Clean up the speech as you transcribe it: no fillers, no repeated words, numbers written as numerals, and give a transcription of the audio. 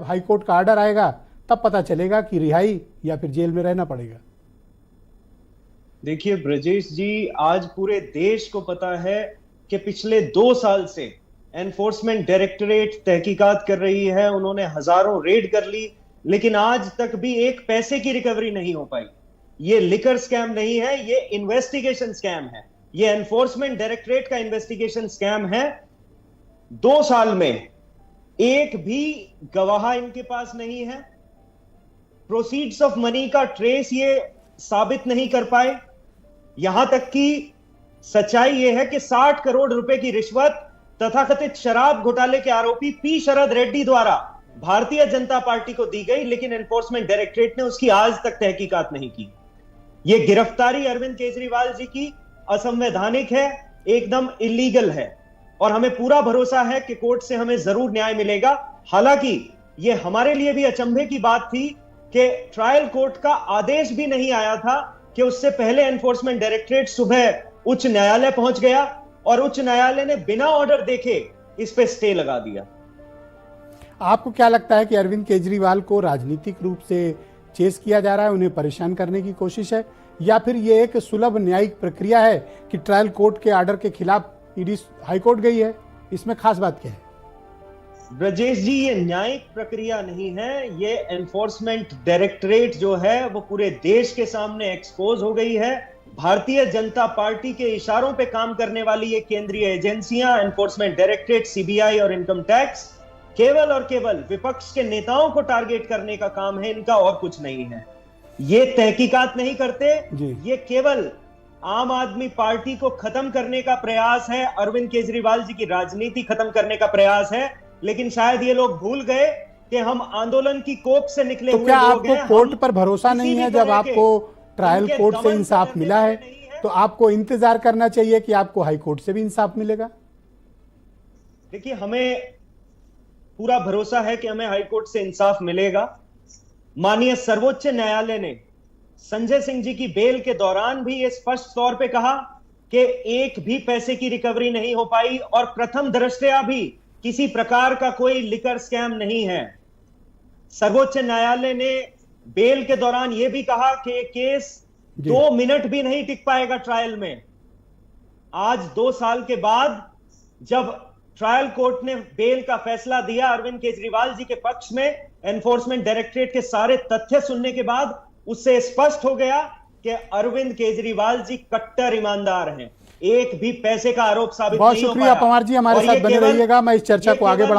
High court का order आएगा तब पता चलेगा कि रिहाई या फिर जेल में रहना पड़ेगा। देखिए ब्रजेश जी, आज पूरे देश को पता है कि पिछले 2 साल से एनफोर्समेंट डायरेक्टरेट तहकीकात कर रही है। उन्होंने हजारों रेड कर ली, लेकिन आज तक भी एक पैसे की रिकवरी नहीं हो पाई। ये लिकर स्कैम नहीं है, ये इन्वेस्टिगेशन स्कैम है। ये एनफोर्समेंट डायरेक्टरेट का इन्वेस्टिगेशन स्कैम है। 2 साल में एक भी गवाह इनके पास नहीं है। प्रोसीड्स ऑफ मनी का ट्रेस ये साबित नहीं कर पाए। यहां तक कि सच्चाई यह है कि 60 करोड़ रुपए की रिश्वत तथाकथित शराब घोटाले के आरोपी पी शरद रेड्डी द्वारा भारतीय जनता पार्टी को दी गई, लेकिन एनफोर्समेंट डायरेक्टरेट ने उसकी आज तक तहकीकात नहीं की। यह गिरफ्तारी अरविंद केजरीवाल जी की असंवैधानिक है, एकदम इलीगल है, और हमें पूरा भरोसा है कि कोर्ट से हमें जरूर न्याय मिलेगा। हालांकि यह हमारे लिए भी अचंभे की बात थी कि ट्रायल कोर्ट का आदेश भी नहीं आया था कि उससे पहले एनफोर्समेंट डायरेक्टरेट सुबह उच्च न्यायालय पहुंच गया और उच्च न्यायालय ने बिना ऑर्डर देखे इस पे स्टे लगा दिया। आपको क्या लगता है कि अरविंद केजरीवाल को राजनीतिक रूप से चेस किया जा रहा है, उन्हें परेशान करने की कोशिश है, या फिर ये एक सुलभ न्यायिक प्रक्रिया है कि ट्रायल कोर्ट के आर्डर के खिलाफ ईडी हाईकोर्ट गई है? इसमें खास बात क्या है? ब्रजेश जी, ये न्यायिक प्रक्रिया नहीं है। ये एनफोर्समेंट डायरेक्टरेट जो है वो पूरे देश के सामने एक्सपोज हो गई है। भारतीय जनता पार्टी के इशारों पे काम करने वाली ये केंद्रीय एजेंसियां, एनफोर्समेंट डायरेक्टरेट, सीबीआई और इनकम टैक्स, केवल और केवल विपक्ष के नेताओं को टारगेट करने का काम है इनका, और कुछ नहीं है। ये तहकीकात नहीं करते, ये केवल आम आदमी पार्टी को खत्म करने का प्रयास है, अरविंद केजरीवाल जी की राजनीति खत्म करने का प्रयास है। लेकिन शायद ये लोग भूल गए कि हम आंदोलन की कोख से निकले हुए लोग हैं। तो क्या आपको कोर्ट पर भरोसा नहीं है? जब आपको ट्रायल कोर्ट से इंसाफ मिला है तो आपको इंतजार करना चाहिए कि आपको हाई कोर्ट से भी इंसाफ मिलेगा। देखिए, हमें पूरा भरोसा है कि हमें हाई कोर्ट से इंसाफ मिलेगा। माननीय सर्वोच्च न्यायालय ने संजय सिंह जी की बेल के दौरान भी ये स्पष्ट तौर पे कहा कि एक भी पैसे की रिकवरी नहीं हो पाई, और प्रथम दृष्टया भी किसी प्रकार का कोई लिकर स्कैम नहीं है। सर्वोच्च न्यायालय ने बेल के दौरान यह भी कहा कि केस 2 मिनट भी नहीं टिक पाएगा ट्रायल में। आज 2 साल के बाद जब ट्रायल कोर्ट ने बेल का फैसला दिया अरविंद केजरीवाल जी के पक्ष में, एनफोर्समेंट डायरेक्टरेट के सारे तथ्य सुनने के बाद उससे स्पष्ट हो गया कि अरविंद केजरीवाल जी कट्टर ईमानदार हैं। एक भी पैसे का आरोप साबित नहीं हो पाया। बहुत शुक्रिया पवार जी, हमारे साथ बने रहिएगा। मैं इस चर्चा को आगे बढ़ाऊंगा।